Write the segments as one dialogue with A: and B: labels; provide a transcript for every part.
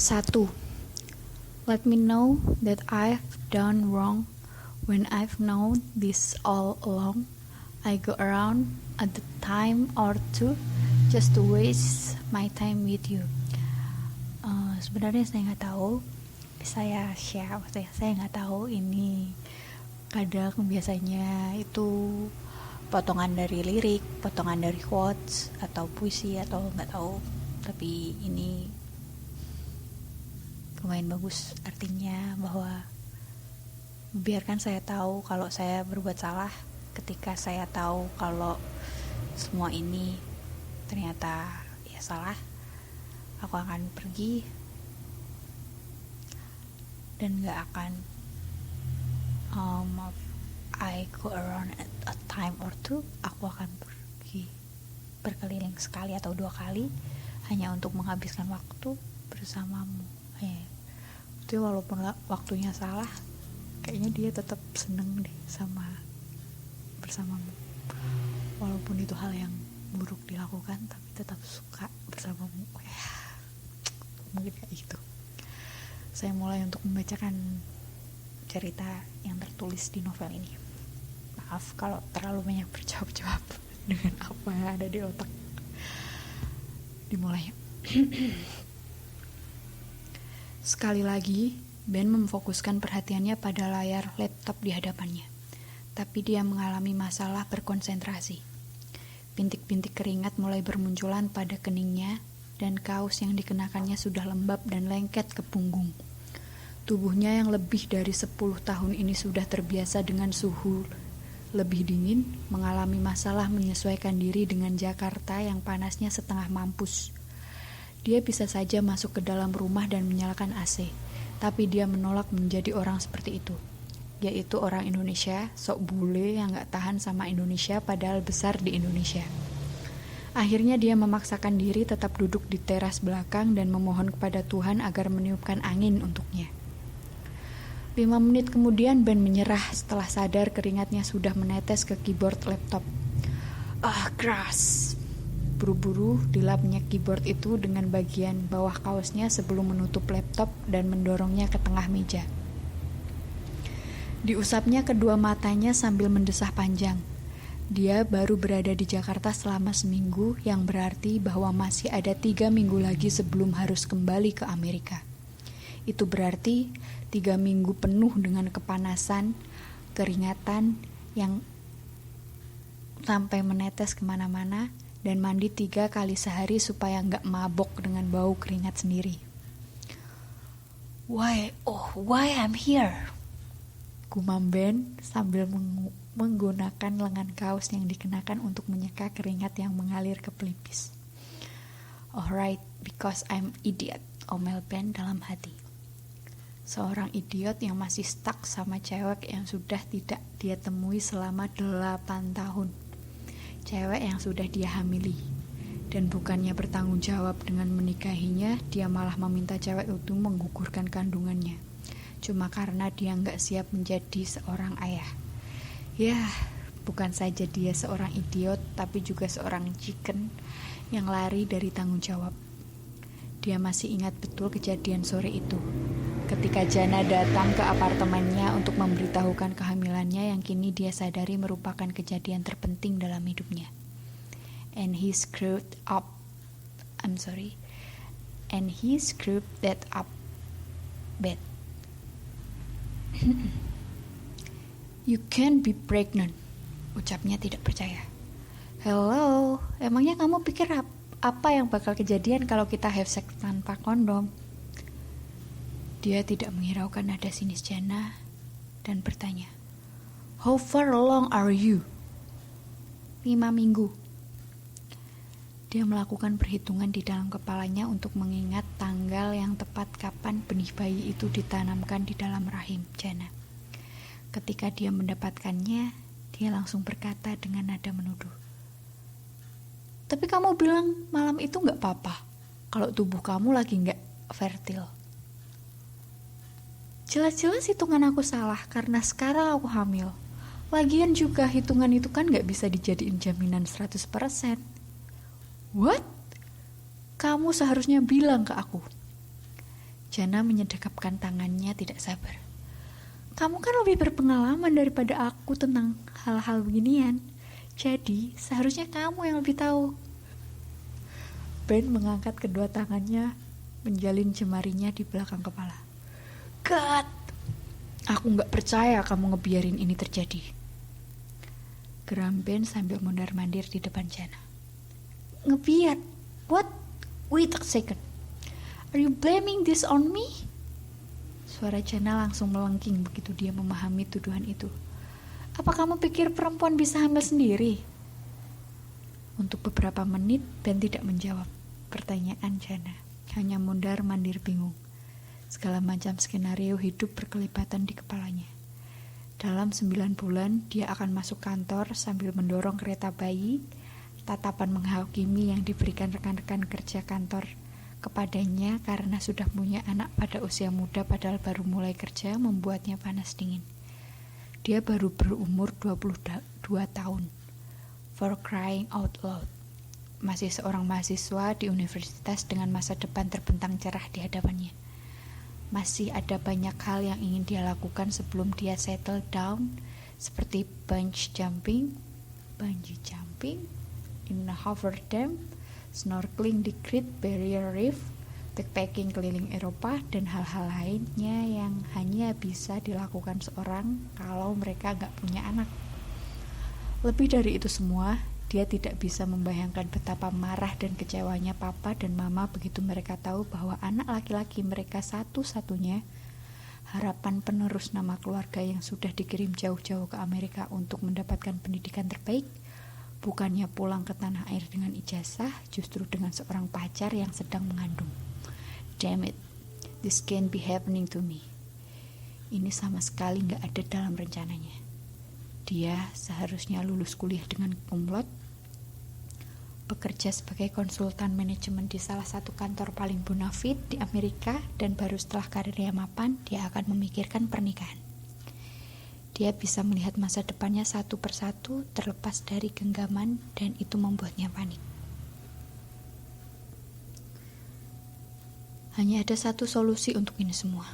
A: 1. Let me know that I've done wrong when I've known this all along. I go around at the time or two just to waste my time with you. Sebenarnya saya nggak tahu, saya nggak tahu ini kadang biasanya itu potongan dari lirik, potongan dari quotes atau puisi atau nggak tahu, tapi ini lumayan bagus, artinya bahwa biarkan saya tahu kalau saya berbuat salah. Ketika saya tahu kalau semua ini ternyata ya salah, aku akan pergi dan gak akan I go around at a time or two. Aku akan pergi berkeliling sekali atau 2 kali hanya untuk menghabiskan waktu bersamamu. Itu walaupun waktunya salah, kayaknya dia tetap seneng deh bersamamu. Walaupun itu hal yang buruk dilakukan, tapi tetap suka bersamamu. Mungkin kayak gitu. Saya mulai untuk membacakan cerita yang tertulis di novel ini. Maaf kalau terlalu banyak berjawab-jawab dengan apa yang ada di otak. Dimulai. Sekali lagi, Ben memfokuskan perhatiannya pada layar laptop di hadapannya. Tapi dia mengalami masalah berkonsentrasi. Bintik-bintik keringat mulai bermunculan pada keningnya, dan kaos yang dikenakannya sudah lembab dan lengket ke punggung. Tubuhnya yang lebih dari 10 tahun ini sudah terbiasa dengan suhu lebih dingin, mengalami masalah menyesuaikan diri dengan Jakarta yang panasnya setengah mampus. Dia bisa saja masuk ke dalam rumah dan menyalakan AC, tapi dia menolak menjadi orang seperti itu, yaitu orang Indonesia, sok bule yang gak tahan sama Indonesia padahal besar di Indonesia. Akhirnya dia memaksakan diri tetap duduk di teras belakang dan memohon kepada Tuhan agar meniupkan angin untuknya. 5 menit kemudian Ben menyerah setelah sadar keringatnya sudah menetes ke keyboard laptop. Keras. Buru-buru dilapnya keyboard itu dengan bagian bawah kaosnya sebelum menutup laptop dan mendorongnya ke tengah meja. Diusapnya kedua matanya sambil mendesah panjang. Dia baru berada di Jakarta selama seminggu, yang berarti bahwa masih ada 3 minggu lagi sebelum harus kembali ke Amerika. Itu berarti 3 minggu penuh dengan kepanasan, keringatan yang sampai menetes kemana-mana, dan mandi 3 kali sehari supaya nggak mabok dengan bau keringat sendiri. Why I'm here? Gumam Ben sambil menggunakan lengan kaos yang dikenakan untuk menyeka keringat yang mengalir ke pelipis. Alright, because I'm idiot, omel Ben dalam hati. Seorang idiot yang masih stuck sama cewek yang sudah tidak dia temui selama 8 tahun. Cewek yang sudah dia hamili. Dan bukannya bertanggung jawab dengan menikahinya, dia malah meminta cewek itu menggugurkan kandungannya. Cuma karena dia gak siap menjadi seorang ayah. Bukan saja dia seorang idiot, tapi juga seorang chicken yang lari dari tanggung jawab. Dia masih ingat betul kejadian sore itu, ketika Jana datang ke apartemennya untuk memberitahukan kehamilannya yang kini dia sadari merupakan kejadian terpenting dalam hidupnya. And he screwed that up bad. You can't be pregnant, ucapnya tidak percaya. Hello, emangnya kamu pikir apa yang bakal kejadian kalau kita have sex tanpa kondom? Dia tidak menghiraukan nada sinis Jana dan bertanya, How far along are you? 5 minggu. Dia melakukan perhitungan di dalam kepalanya untuk mengingat tanggal yang tepat kapan benih bayi itu ditanamkan di dalam rahim Jana. Ketika dia mendapatkannya, dia langsung berkata dengan nada menuduh, Tapi kamu bilang malam itu gak apa-apa kalau tubuh kamu lagi gak fertil. Jelas-jelas hitungan aku salah karena sekarang aku hamil. Lagian juga hitungan itu kan gak bisa dijadiin jaminan 100%. What? Kamu seharusnya bilang ke aku. Jana menyedekapkan tangannya tidak sabar. Kamu kan lebih berpengalaman daripada aku tentang hal-hal beginian. Jadi seharusnya kamu yang lebih tahu. Ben mengangkat kedua tangannya, menjalin jemarinya di belakang kepala. God, aku gak percaya kamu ngebiarin ini terjadi. Geram Ben sambil mondar-mandir di depan Jana. Ngebiar? What? Wait a second. Are you blaming this on me? Suara Jana langsung melengking begitu dia memahami tuduhan itu. Apa kamu pikir perempuan bisa hamil sendiri? Untuk beberapa menit Ben tidak menjawab pertanyaan Jana. Hanya mondar-mandir bingung. Segala macam skenario hidup berkelibatan di kepalanya. Dalam 9 bulan dia akan masuk kantor sambil mendorong kereta bayi. Tatapan menghakimi yang diberikan rekan-rekan kerja kantor kepadanya karena sudah punya anak pada usia muda padahal baru mulai kerja membuatnya panas dingin. Dia baru berumur 22 tahun. For crying out loud. Masih seorang mahasiswa di universitas dengan masa depan terbentang cerah di hadapannya. Masih ada banyak hal yang ingin dia lakukan sebelum dia settle down, seperti bungee jumping, in a Hoover Dam, snorkeling di Great Barrier Reef, backpacking keliling Eropa, dan hal-hal lainnya yang hanya bisa dilakukan seorang kalau mereka gak punya anak. Lebih dari itu semua, dia tidak bisa membayangkan betapa marah dan kecewanya papa dan mama begitu mereka tahu bahwa anak laki-laki mereka satu-satunya, harapan penerus nama keluarga yang sudah dikirim jauh-jauh ke Amerika untuk mendapatkan pendidikan terbaik, bukannya pulang ke tanah air dengan ijazah, justru dengan seorang pacar yang sedang mengandung. Damn it, this can't be happening to me. Ini sama sekali gak ada dalam rencananya. Dia seharusnya lulus kuliah dengan cum laude, bekerja sebagai konsultan manajemen di salah satu kantor paling bonafit di Amerika, dan baru setelah karirnya mapan, dia akan memikirkan pernikahan. Dia bisa melihat masa depannya satu persatu terlepas dari genggaman, dan itu membuatnya panik. Hanya ada satu solusi untuk ini semua.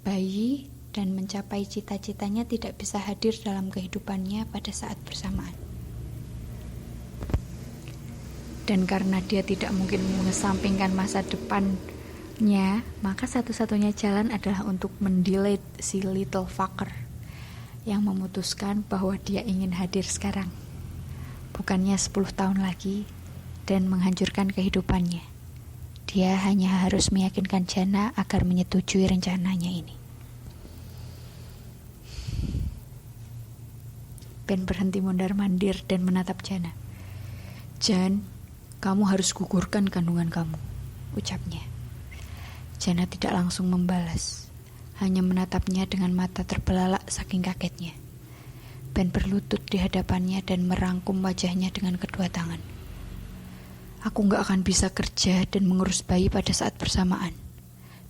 A: Bayi dan mencapai cita-citanya tidak bisa hadir dalam kehidupannya pada saat bersamaan. Dan karena dia tidak mungkin mengesampingkan masa depannya, maka satu-satunya jalan adalah untuk mendelete si little fucker yang memutuskan bahwa dia ingin hadir sekarang, bukannya 10 tahun lagi, dan menghancurkan kehidupannya. Dia hanya harus meyakinkan Jana agar menyetujui rencananya ini. Ben berhenti mondar-mandir dan menatap Jana. Jan, kamu harus gugurkan kandungan kamu, ucapnya. Jana tidak langsung membalas. Hanya menatapnya dengan mata terbelalak saking kagetnya. Ben berlutut di hadapannya dan merangkum wajahnya dengan kedua tangan. Aku gak akan bisa kerja dan mengurus bayi pada saat bersamaan.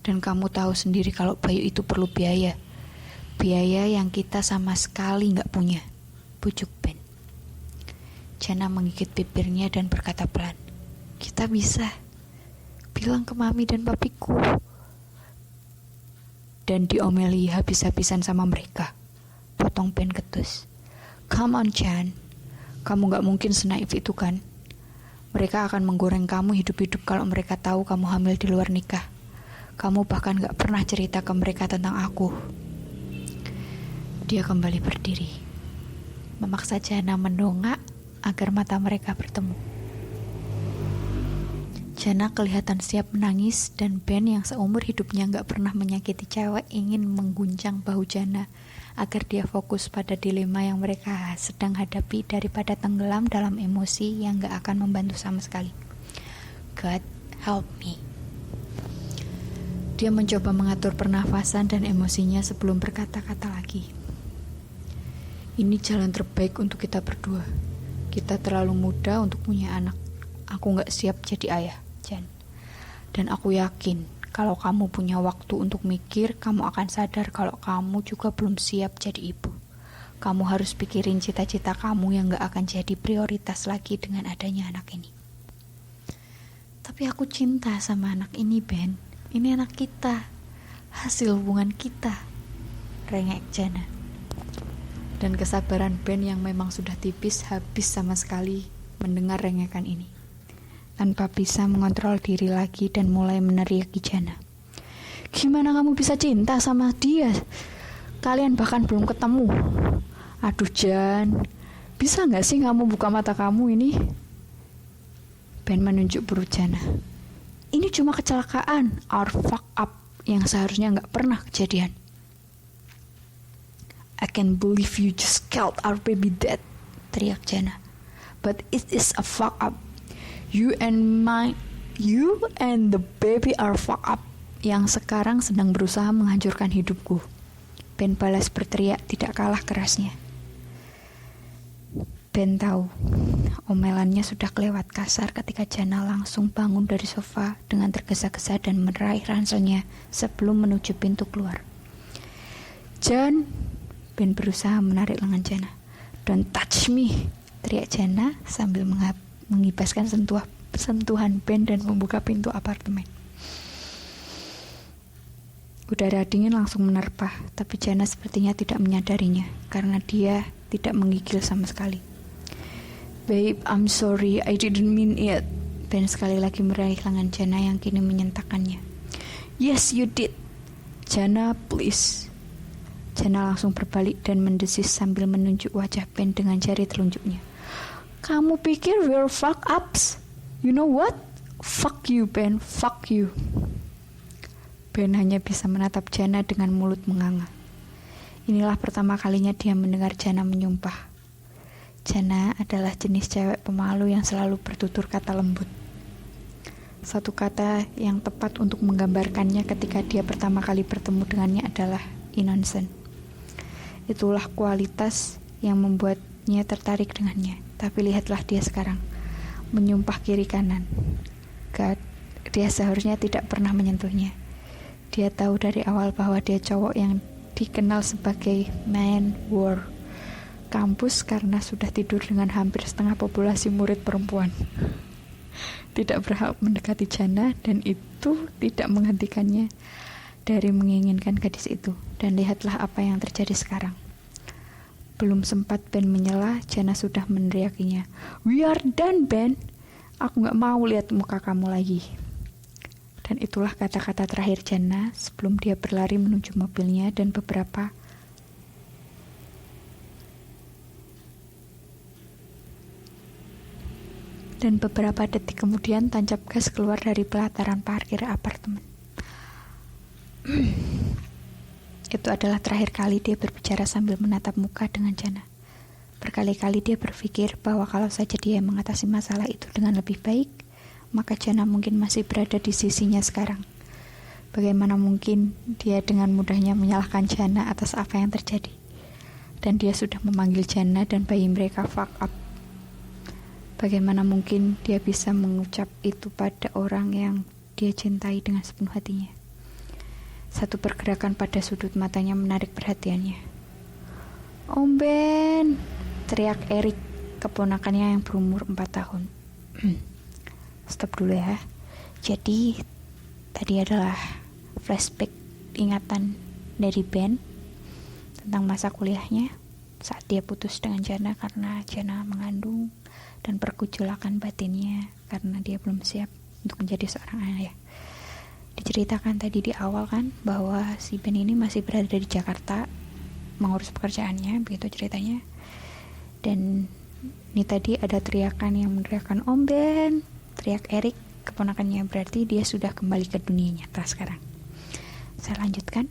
A: Dan kamu tahu sendiri kalau bayi itu perlu biaya. Biaya yang kita sama sekali gak punya, bujuk Ben. Jana menggigit bibirnya dan berkata pelan, kita bisa. Bilang ke mami dan papiku. Dan diomeli habis-habisan sama mereka, potong Ben ketus. Come on Jan, kamu gak mungkin senaif itu kan? Mereka akan menggoreng kamu hidup-hidup kalau mereka tahu kamu hamil di luar nikah. Kamu bahkan gak pernah cerita ke mereka tentang aku. Dia kembali berdiri, memaksa Jana mendongak agar mata mereka bertemu. Jana kelihatan siap menangis, dan Ben yang seumur hidupnya gak pernah menyakiti cewek ingin mengguncang bahu Jana agar dia fokus pada dilema yang mereka sedang hadapi daripada tenggelam dalam emosi yang gak akan membantu sama sekali. God help me. Dia mencoba mengatur pernafasan dan emosinya sebelum berkata-kata lagi. Ini jalan terbaik untuk kita berdua. Kita terlalu muda untuk punya anak. Aku gak siap jadi ayah, Jan. Dan aku yakin kalau kamu punya waktu untuk mikir, kamu akan sadar kalau kamu juga belum siap jadi ibu. Kamu harus pikirin cita-cita kamu yang gak akan jadi prioritas lagi dengan adanya anak ini. Tapi aku cinta sama anak ini, Ben. Ini anak kita, hasil hubungan kita, rengek Jana. Dan kesabaran Ben yang memang sudah tipis habis sama sekali mendengar rengekan ini. Tanpa bisa mengontrol diri lagi dan mulai meneriaki Jana. Gimana kamu bisa cinta sama dia? Kalian bahkan belum ketemu. Aduh Jan, bisa gak sih kamu buka mata kamu ini? Ben menunjuk perut Jana. Ini cuma kecelakaan, our fuck up, yang seharusnya gak pernah kejadian. I can't believe you just killed our baby dad, teriak Jana. But it is a fuck up. You and the baby are fuck up, yang sekarang sedang berusaha menghancurkan hidupku. Ben balas berteriak tidak kalah kerasnya. Ben tahu, omelannya sudah kelewat kasar ketika Jana langsung bangun dari sofa dengan tergesa-gesa dan meraih ranselnya sebelum menuju pintu keluar. Jan, Ben berusaha menarik lengan Jana. Don't touch me, teriak Jana sambil mengibaskan sentuhan Ben dan membuka pintu apartemen. Udara dingin langsung menerpa, tapi Jana sepertinya tidak menyadarinya karena dia tidak menggigil sama sekali. Babe, I'm sorry, I didn't mean it. Ben sekali lagi meraih lengan Jana yang kini menyentakkannya. Yes, you did. Jana, please. Jana langsung berbalik dan mendesis sambil menunjuk wajah Ben dengan jari telunjuknya. Kamu pikir we're fuck ups? You know what? Fuck you, Ben. Fuck you. Ben hanya bisa menatap Jana dengan mulut menganga. Inilah pertama kalinya dia mendengar Jana menyumpah. Jana adalah jenis cewek pemalu yang selalu bertutur kata lembut. Satu kata yang tepat untuk menggambarkannya ketika dia pertama kali bertemu dengannya adalah innocent. Itulah kualitas yang membuatnya tertarik dengannya. Tapi lihatlah dia sekarang, menyumpah kiri kanan. God, dia seharusnya tidak pernah menyentuhnya. Dia tahu dari awal bahwa dia cowok yang dikenal sebagai man war kampus karena sudah tidur dengan hampir setengah populasi murid perempuan. Tidak berhak mendekati Jana dan itu tidak menghentikannya dari menginginkan gadis itu. Dan lihatlah apa yang terjadi sekarang. Belum sempat Ben menyela, Jana sudah meneriakinya. We are done, Ben. Aku gak mau lihat muka kamu lagi. Dan itulah kata-kata terakhir Jana sebelum dia berlari menuju mobilnya dan beberapa detik kemudian tancap gas keluar dari pelataran parkir apartemen. Itu adalah terakhir kali dia berbicara sambil menatap muka dengan Jana. Berkali-kali dia berpikir bahwa kalau saja dia mengatasi masalah itu dengan lebih baik, maka Jana mungkin masih berada di sisinya sekarang. Bagaimana mungkin dia dengan mudahnya menyalahkan Jana atas apa yang terjadi. Dan dia sudah memanggil Jana dan bayi mereka fuck up. Bagaimana mungkin dia bisa mengucap itu pada orang yang dia cintai dengan sepenuh hatinya. Satu pergerakan pada sudut matanya menarik perhatiannya. Om Ben, teriak Erik, keponakannya yang berumur 4 tahun. Stop dulu ya. Jadi, tadi adalah flashback ingatan dari Ben tentang masa kuliahnya saat dia putus dengan Jana karena Jana mengandung dan pergejolakan batinnya karena dia belum siap untuk menjadi seorang ayah. Diceritakan tadi di awal kan bahwa si Ben ini masih berada di Jakarta mengurus pekerjaannya, begitu ceritanya. Dan ini tadi ada teriakan yang meneriakkan Om Ben, teriak Erik keponakannya, berarti dia sudah kembali ke dunia nyata sekarang. Saya lanjutkan.